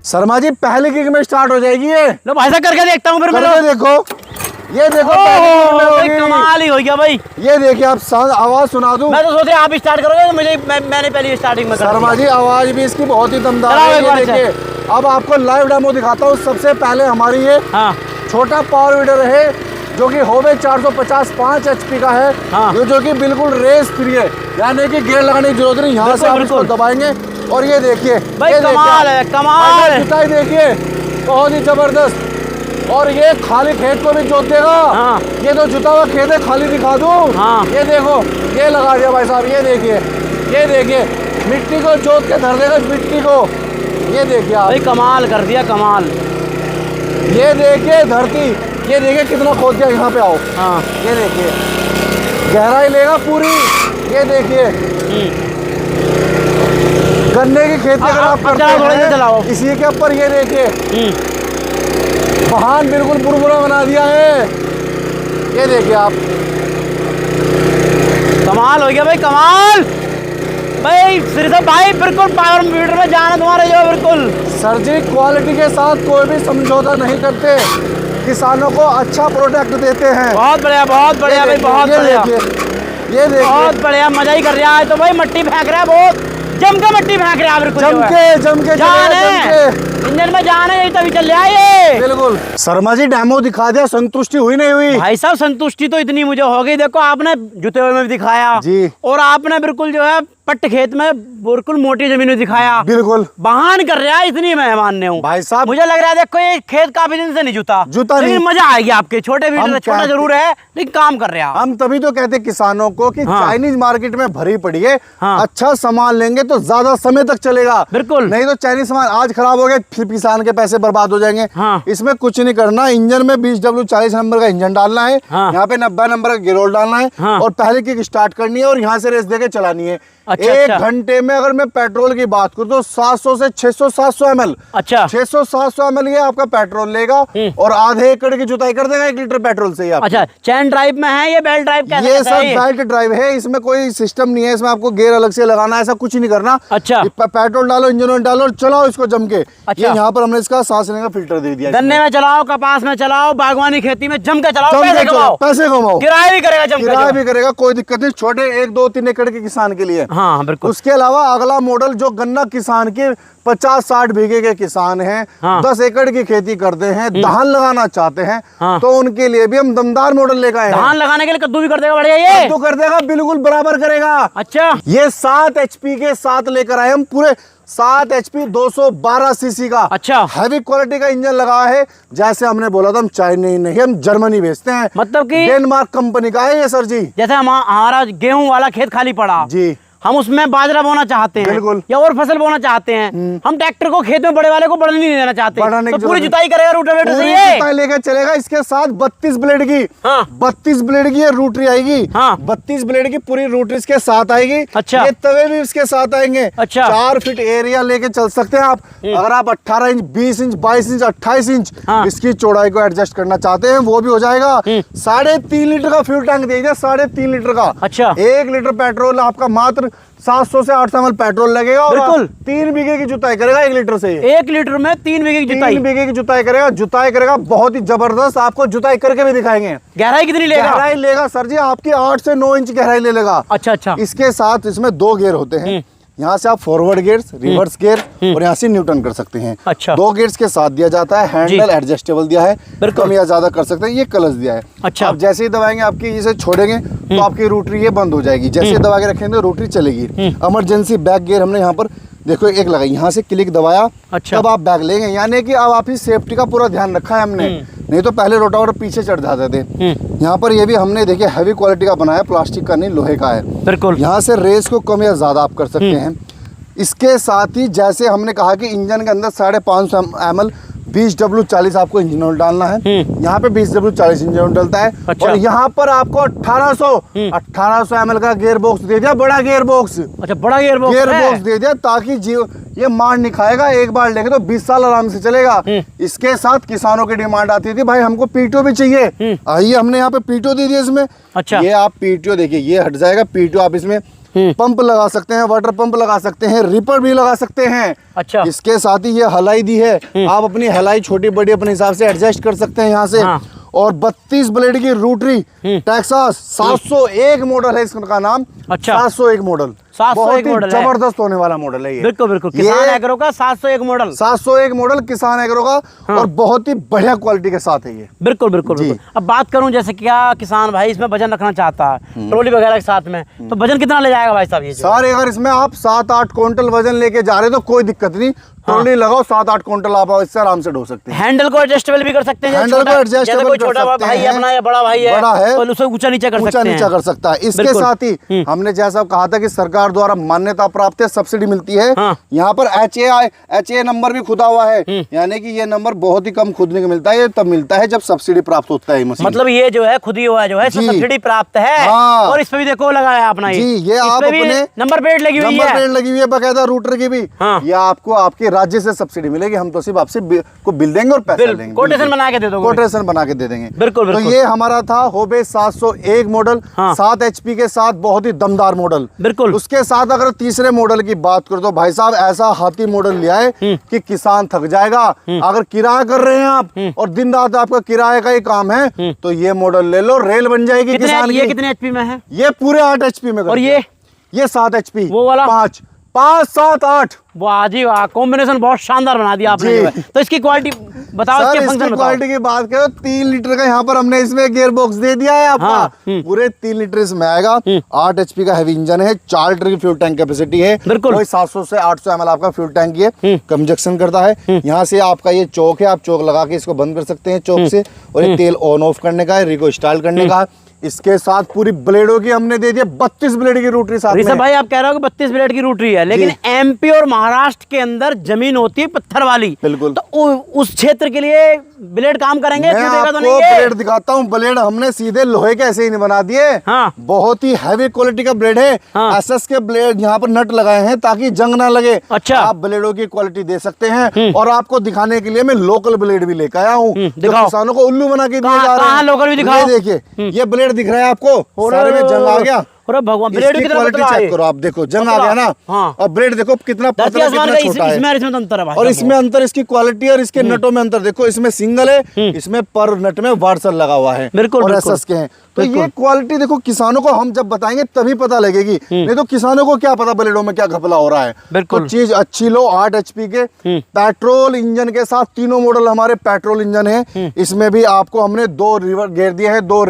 शर्मा जी पहले किक में स्टार्ट हो जाएगी ये। लो भाई साहब करके देखता हूँ फिर मैं। देखो ये देखो कमाल ही हो गया भाई। ये देखिए आप आवाज सुना दूं। मैं तो सोच रहा आप स्टार्ट करोगे तो मैंने पहले स्टार्टिंग में शर्मा जी आवाज भी इसकी बहुत ही दमदार है। ये देखिए अब आपको लाइव डेमो दिखाता हूँ। सबसे पहले हमारी ये छोटा पावर वीडर है जो कि होवे 450 5 HP का है। जो कि बिल्कुल रेस फ्री है, यानी कि गियर लगाने की जरूरत नहीं। यहाँ से आप इसको दबाएंगे और ये देखिए कमाल है, कमाल है। देखिए बहुत ही जबरदस्त। और ये खाली खेत को भी जोत देगा। ये तो जुता हुआ खेत है, खाली दिखा दूं। ये देखो ये लगा दिया भाई साहब। ये देखिए मिट्टी को जोत के धर देगा मिट्टी को। ये देखिए आप भाई कमाल कर दिया, कमाल। ये देखिए धरती, ये देखिए कितना खोद दिया। यहाँ पे आओ। ये देखिए गहराई लेगा पूरी। ये देखिए गन्ने की खेती अगर आप करते हैं इसी के ऊपर, ये देखिए बहान बिल्कुल बुरबुरा बना दिया है। ये देखिए आप कमाल हो गया भाई, कमाल। भाई फिर से भाई बिल्कुल पावर मीटर में जाना तुम्हारे जो बिल्कुल। सर जी क्वालिटी के साथ कोई भी समझौता नहीं करते, किसानों को अच्छा प्रोडक्ट देते हैं। बहुत बढ़िया, बहुत बढ़िया भाई, बहुत बढ़िया। ये देखिए बहुत बढ़िया, मजा ही कर रहा है। तो भाई मट्टी फेंक रहा है, बहुत जम के मट्टी फेंक रहा है बिल्कुल। जम के जान है इंजन में, जान है, यही तभी चल रहा है ये बिल्कुल। शर्मा जी डेमो दिखा दिया, संतुष्टि हुई नहीं हुई? भाई साहब संतुष्टि तो इतनी मुझे हो गई। देखो आपने जुते हुए में भी दिखाया जी, और आपने बिल्कुल जो है पट्ट खेत में बिल्कुल मोटी जमीन में दिखाया। बिल्कुल बहान कर रहा है, इतनी मैं मानने हूँ भाई साहब। मुझे लग रहा है देखो ये खेत काफी दिन से नहीं जुता लेकिन मजा आएगी आपके। छोटे वीडियो छोटा जरूर है लेकिन काम कर रहे हैं। हम तभी तो कहते किसानों को कि चाइनीज मार्केट में भरी पड़ी है। अच्छा सामान लेंगे तो ज्यादा समय तक चलेगा। बिल्कुल, नहीं तो चाइनीज सामान आज खराब हो गए फिर किसान के पैसे बर्बाद हो जाएंगे। इसमें कुछ नहीं करना, इंजन में 20W 40 नंबर का इंजन डालना है। यहाँ पे 90 नंबर का गियरबॉक्स डालना है और पहले किक स्टार्ट करनी है और यहाँ से रेस देके चलानी है। एक घंटे में अगर मैं पेट्रोल की बात करूं तो 700 से 600-700 ml। अच्छा 600-700 ml ये आपका पेट्रोल लेगा और आधे एकड़ की जुताई कर देगा 1 लीटर पेट्रोल से। अच्छा चैन ड्राइव में है ये, बेल्ट ड्राइव कैसे? ये सब बेल्ट ड्राइव है, इसमें कोई सिस्टम नहीं है, इसमें आपको गियर अलग से लगाना, ऐसा कुछ नहीं करना। अच्छा पेट्रोल डालो, इंजन ऑयल डालो और चलाओ इसको जम के। अच्छा यहाँ पर हमने इसका सांस लेने का फिल्टर दे दिया। गन्ने में चलाओ, कपास में चलाओ, बागवानी खेती में जम के चलाओ, पैसे कमाओ। किराया भी करेगा, किराया भी करेगा, कोई दिक्कत नहीं। छोटे 1, 2, 3 एकड़ के किसान के लिए। हाँ बिल्कुल। उसके अलावा अगला मॉडल जो गन्ना किसान के 50-60 बीघे के किसान हैं, 10 एकड़ की खेती करते हैं, धान लगाना चाहते हैं, तो उनके लिए भी हम दमदार मॉडल लेकर आए हैं। धान लगाने के लिए कद्दू भी कर देगा, बढ़िया ये कद्दू कर देगा, बिल्कुल बराबर करेगा। अच्छा ये 7 HP के साथ लेकर आए हम, पूरे 7 HP 212 CC का। अच्छा हैवी क्वालिटी का इंजन लगा है। जैसे हमने बोला था हम चाइना नहीं, हम जर्मनी भेजते हैं। मतलब कि डेनमार्क कंपनी का है ये सर जी। जैसे हमारा गेहूं वाला खेत खाली पड़ा जी, हम उसमें बाजरा बोना चाहते हैं बिल्कुल, या और फसल बोना चाहते हैं, हम ट्रैक्टर को खेत में बड़े वाले को बढ़ने नहीं देना चाहते, तो पूरी जुताई करेगा रोटावेटर से ये जुताई लेकर चलेगा। इसके साथ 32 ब्लेड की 32 ब्लेड की ये रोटरी आएगी। 32 ब्लेड की पूरी रोटरी इसके साथ आएगी। अच्छा ये तवे भी इसके साथ आएंगे। अच्छा 4 फीट एरिया लेके चल सकते हैं आप। अगर आप 18 इंच 20 इंच 22 इंच 28 इंच इसकी चौड़ाई को एडजस्ट करना चाहते हैं वो भी हो जाएगा। 3.5 लीटर का फ्यूल टैंक दे दिया, 3.5 लीटर का। अच्छा 1 लीटर पेट्रोल आपका मात्र 700 से 800 ml पेट्रोल लगेगा और बिल्कुल 3 बीघे की जुताई करेगा 1 लीटर से। 1 लीटर में 3 बीघे की जुताई, 3 बीघे की जुताई करेगा बहुत ही जबरदस्त। आपको जुताई करके भी दिखाएंगे। गहराई कितनी लेगा? गहराई लेगा सर जी आपकी 8 से 9 इंच गहराई ले लेगा। अच्छा अच्छा इसके साथ इसमें 2 गियर होते हैं। यहाँ से आप फॉरवर्ड गियर, रिवर्स गियर और यहाँ से न्यूट्रन कर सकते हैं। अच्छा 2 गियर्स के साथ दिया जाता है। हैंडल एडजस्टेबल दिया है, कम या ज्यादा कर सकते हैं। ये क्लच दिया है। अच्छा आप जैसे ही दबाएंगे आपकी इसे छोड़ेंगे तो आपकी रोटरी ये बंद हो जाएगी। जैसे दबा के रखेंगे तो रोटरी चलेगी। इमरजेंसी बैक गियर हमने यहाँ पर देखो एक लगाई, यहाँ से क्लिक दबाया। अच्छा तब आप बैग लेंगे, यानी कि अब आपकी सेफ्टी का पूरा ध्यान रखा है हमने। नहीं तो पहले रोटावेटर पीछे चढ़ जाते थे। यहाँ पर ये भी हमने देखिए हैवी क्वालिटी का बनाया, प्लास्टिक का नहीं लोहे का है बिल्कुल। यहाँ से रेस को कम या ज्यादा आप कर सकते हैं। इसके साथ ही जैसे हमने कहा कि इंजन के अंदर 550 ml 20W 40 आपको इंजन ऑयल डालना है। यहाँ पे 20W 40 इंजन ऑयल डलता है। अच्छा। और यहाँ पर आपको 1800 ml का गियर बॉक्स दे दिया, बड़ा गियर बॉक्स। अच्छा बड़ा गियर बॉक्स दे दिया ताकि ये मार नहीं खाएगा। एक बार लेंगे तो 20 साल आराम से चलेगा। इसके साथ किसानों की डिमांड आती थी भाई हमको पीटीओ भी चाहिए, आइए हमने यहाँ पे पीटीओ दे दिया इसमें। अच्छा ये आप पीटीओ देखिए ये हट जाएगा। पीटीओ आप इसमें पंप लगा सकते हैं, वाटर पंप लगा सकते हैं, रिपर भी लगा सकते हैं। अच्छा, इसके साथ ही ये हलाई दी है, आप अपनी हलाई छोटी बड़ी अपने हिसाब से एडजस्ट कर सकते हैं यहाँ से। और 32 ब्लेड की रोटरी टेक्सास 701 मॉडल है इसका नाम। अच्छा, 701 मॉडल, 701 मॉडल जबरदस्त होने वाला मॉडल है ये। बिल्कुल बिल्कुल, किसान एग्रो का 701 मॉडल, 701 मॉडल किसान एग्रो का। और बहुत ही बढ़िया क्वालिटी के साथ है ये। बिल्कुल बिल्कुल बिल्कुल। अब बात करूं जैसे क्या किसान भाई इसमें वजन रखना चाहता है ट्रॉली वगैरह के साथ में, तो वजन कितना ले जाएगा भाई साहब ये? सर अगर इसमें आप 7-8 क्विंटल वजन लेके जा रहे हो तो कोई दिक्कत नहीं, ट्रॉली लगाओ 7-8 क्विंटल आप इससे आराम से ढो सकते हैं। हैंडल को एडजस्टेबल भी कर सकते हैं, हैंडल को एडजस्टेबल कर छोटा भाई है अपना या बड़ा भाई है, बड़ा है तो उसे ऊंचा नीचा कर सकता है। इसके साथ ही हमने जैसा कहा था कि सरकार द्वारा मान्यता प्राप्त है, सब्सिडी मिलती है। यहाँ पर HA नंबर भी खुदा हुआ है, यानी कि ये नंबर बहुत ही कम खुदने को मिलता है, ये तब मिलता है जब सब्सिडी प्राप्त होता है मशीन। मतलब ये जो है खुद ही हुआ जो है सब्सिडी प्राप्त है। और इस पे भी देखो लगाया अपना ये आप अपने नंबर प्लेट लगी हुई है बकायदा रूटर की भी। ये आपको आपके राज्य से सब्सिडी मिलेगी, हम तो सिर्फ आपसे को बिल देंगे और पैसा देंगे, कोटेशन बना के दे दोगे, कोटेशन बना के दे देंगे। बिल्कुल। तो ये हमारा था होबे 701 मॉडल, 7 HP के साथ बहुत ही दमदार मॉडल। बिल्कुल। उसके साथ अगर तीसरे मॉडल की बात करो तो भाई साहब ऐसा हाथी मॉडल लिया है कि किसान थक जाएगा। अगर किराया कर रहे हैं आप और दिन रात आपका किराए का ही काम है तो ये मॉडल ले लो, रेल बन जाएगी किसान की। ये कितने HP में है? ये पूरे 8 HP में। और ये 7 HP, वो वाला 5, 7, 8। वाह जी वाह, कॉम्बिनेशन बहुत शानदार बना दिया आपने। तो इसकी क्वालिटी बताओ, सर इसकी क्वालिटी की बात करो 3 लीटर का यहाँ पर हमने इसमें गियर बॉक्स दे दिया है आपका। पूरे 3 लीटर इसमें आएगा। 8 HP का हैवी इंजन है, 4 लीटर की फ्यूल टैंक कैपेसिटी है। बिल्कुल। वही 700 से 800 ml आपका फ्यूल टैंक है, कंजक्शन करता है। यहाँ से आपका ये चौक है, आप चौक लगा के इसको बंद कर सकते हैं चौक से। और ये तेल ऑन ऑफ करने का है, रिको स्टाइल करने का है। इसके साथ पूरी ब्लेडों की हमने दे दिया 32 ब्लेड की रोटरी साथ में। भाई आप कह रहे हो कि 32 ब्लेड की रोटरी है, लेकिन MP और महाराष्ट्र के अंदर जमीन होती है पत्थर वाली। बिल्कुल। तो उस क्षेत्र के लिए ब्लेड काम करेंगे? मैं आपको ब्लेड दिखाता हूँ। ब्लेड हमने सीधे लोहे के ऐसे ही नहीं बना दिए। बहुत ही हैवी क्वालिटी का ब्लेड है। SS के ब्लेड यहाँ पर नट लगाए हैं ताकि जंग ना लगे। अच्छा, आप ब्लेडों की क्वालिटी दे सकते हैं। और आपको दिखाने के लिए मैं लोकल ब्लेड भी लेकर आया हूँ, किसानों को उल्लू बना के दिए जा रहे हैं। लोकल भी दिखाओ। देखिए ये ब्लेड दिख रहा है आपको, सारे में जंग आ गया। भगवान, ब्लेड की क्वालिटी चेक करो आप, देखो जंग आ गया ना। और ब्लेड देखो कितना पतला कितना छोटा है। इसमें अंतर है और इसमें अंतर, इसकी क्वालिटी और इसके नटों में अंतर देखो। इसमें सिंगल है, इसमें पर नट में वार्सल लगा हुआ है। बिल्कुल। और SS के हैं। तो ये क्वालिटी देखो, किसानों को हम जब बताएंगे तभी पता लगेगी, नहीं तो किसानों को क्या पता ब्लेडों में क्या घपला हो रहा है। बिल्कुल। तो चीज अच्छी लो। 8 HP के पेट्रोल इंजन के साथ, तीनों मॉडल हमारे पेट्रोल इंजन है। इसमें भी आपको हमने 2 रिवर्स गियर दिए हैं, 2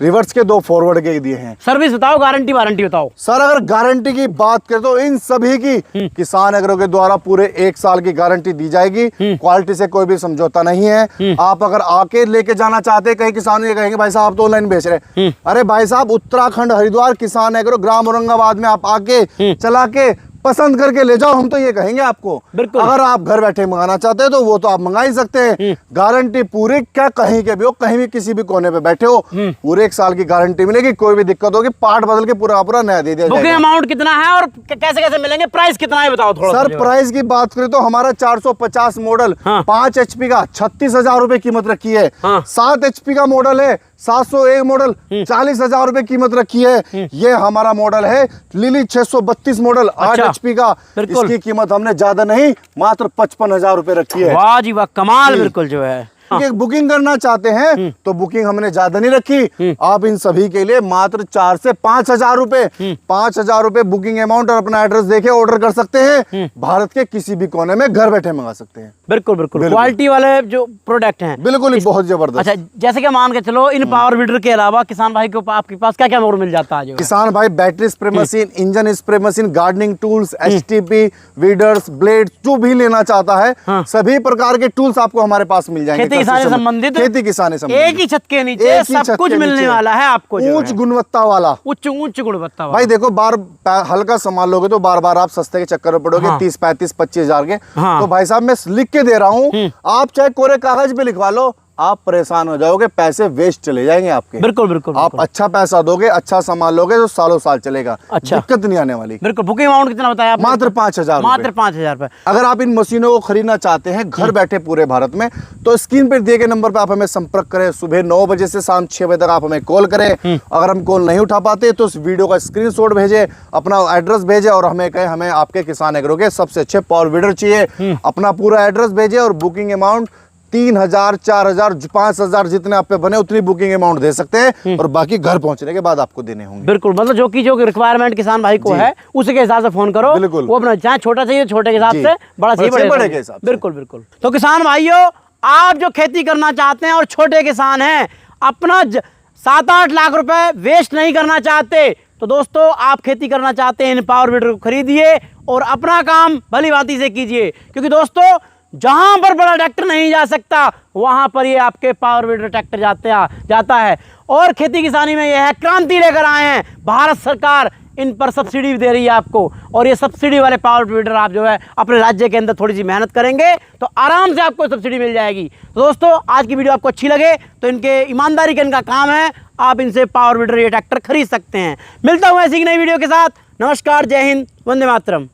रिवर्स के 2 फॉरवर्ड गियर दिए हैं। सर्विस बताओ, गारंटी वारंटी बताओ। सर अगर गारंटी की बात करें तो इन सभी की किसान एग्रो के द्वारा पूरे 1 साल की गारंटी दी जाएगी। क्वालिटी से कोई भी समझौता नहीं है। आप अगर आके लेके जाना चाहते हैं, कहीं किसान ये कहेंगे भाई साहब आप तो ऑनलाइन बेच रहे, अरे भाई साहब उत्तराखंड हरिद्वार किसान एग्रो ग्राम औरंगाबाद में आप आके चला के पसंद करके ले जाओ, हम तो ये कहेंगे आपको। अगर आप घर बैठे मंगाना चाहते हैं तो वो तो आप मंगा ही सकते हैं। गारंटी पूरी, क्या कहीं के भी हो, कहीं भी किसी भी कोने पे बैठे हो, पूरे 1 साल की गारंटी मिलेगी। कोई भी दिक्कत होगी पार्ट बदल के पूरा पूरा नया दे दिया जाएगा। बुकिंग अमाउंट कितना है और कैसे कैसे मिलेंगे, प्राइस कितना है बताओ थोड़ा। सर प्राइस की बात करें तो हमारा 450 मॉडल 5 HP का 36,000 रुपए कीमत रखी है। 7 HP का मॉडल है 701 मॉडल 40,000 रुपए कीमत रखी है। ये हमारा मॉडल है लिली 632 मॉडल 8 HP का। इसकी कीमत हमने ज्यादा नहीं, मात्र 55,000 रुपए रखी है। वाह जी वाह, कमाल। बिल्कुल जो है बुकिंग करना चाहते हैं तो बुकिंग हमने ज्यादा नहीं रखी। आप इन सभी के लिए मात्र 4 से 5,000 रुपए 5,000 रुपए बुकिंग अमाउंट और अपना एड्रेस देके ऑर्डर कर सकते हैं। भारत के किसी भी कोने में घर बैठे मंगा सकते हैं। बिल्कुल बिल्कुल। क्वालिटी वाले जो प्रोडक्ट हैं बिल्कुल ही बहुत जबरदस्त। अच्छा, जैसे कि मान के चलो इन पावर वीडर के अलावा किसान भाई को आपके पास क्या क्या मोड मिल जाता है? किसान भाई battery spray machine, engine spray machine, gardening tools, STP, weeders, blade, जो भी लेना चाहता है सभी प्रकार के टूल्स आपको हमारे पास मिल जाएंगे। संबंधित खेती किसानी संबंधित एक ही छत के नीचे सब कुछ मिलने वाला है आपको। उच्च गुणवत्ता वाला, उच्च गुणवत्ता वाला। भाई देखो हल्का सामान लोगे तो बार बार आप सस्ते के चक्कर में पड़ोगे। 30, 35, 25 हजार के। तो भाई साहब मैं लिख के दे रहा हूँ, आप चाहे कोरे कागज पे लिखवा लो, आप परेशान हो जाओगे, पैसे वेस्ट चले जाएंगे आपके। बिल्कुल बिल्कुल। आप अच्छा पैसा दोगे, अच्छा सामान लोगे तो सालों साल चलेगा। अच्छा, दिक्कत नहीं आने वाली। बिल्कुल। बुकिंग अमाउंट कितना बताया आपने? मात्र 5,000, मात्र 5,000 रुपए। अगर आप इन मशीनों को खरीदना चाहते हैं घर बैठे पूरे भारत में, तो स्क्रीन पर दिए गए नंबर पर आप हमें संपर्क करें। सुबह 9 बजे से शाम 6 बजे तक आप हमें कॉल करें। अगर हम कॉल नहीं उठा पाते तो इस वीडियो का स्क्रीनशॉट भेजे, अपना एड्रेस भेजे और हमें कहे हमें आपके किसान एग्रो के सबसे अच्छे पावर वीडर चाहिए। अपना पूरा एड्रेस भेजे और बुकिंग अमाउंट 3,000, 4,000, 5,000 जितने आप पे बने उतनी बुकिंग अमाउंट दे सकते हैं और बाकी घर पहुंचने के बाद आपको देने होंगे। बिल्कुल, मतलब जो रिक्वायरमेंट किसान भाई को है उसी के हिसाब से फोन करो। बिल्कुल, वो अपना चाहे छोटा चाहिए छोटे के हिसाब से, बड़ा चाहिए बड़े के हिसाब से। बिल्कुल बिल्कुल। तो किसान भाइयों, आप जो खेती करना चाहते हैं और छोटे किसान हैं, अपना 7-8 लाख रुपए वेस्ट नहीं करना चाहते, तो दोस्तों आप खेती करना चाहते हैं इन पावर वीडर को खरीदिए और अपना काम भली भांति से कीजिए। क्योंकि दोस्तों जहां पर बड़ा ट्रैक्टर नहीं जा सकता वहां पर ये आपके पावर वीडर ट्रैक्टर जाता है। और खेती किसानी में यह है क्रांति लेकर आए हैं। भारत सरकार इन पर सब्सिडी भी दे रही है आपको, और ये सब्सिडी वाले पावर वीडर आप जो है अपने राज्य के अंदर थोड़ी सी मेहनत करेंगे तो आराम से आपको सब्सिडी मिल जाएगी। तो दोस्तों आज की वीडियो आपको अच्छी लगे तो इनके ईमानदारी का इनका काम है, आप इनसे पावर वीडर ये ट्रैक्टर खरीद सकते हैं। मिलता हूँ ऐसी नई वीडियो के साथ। नमस्कार, जय हिंद, वंदे मातरम।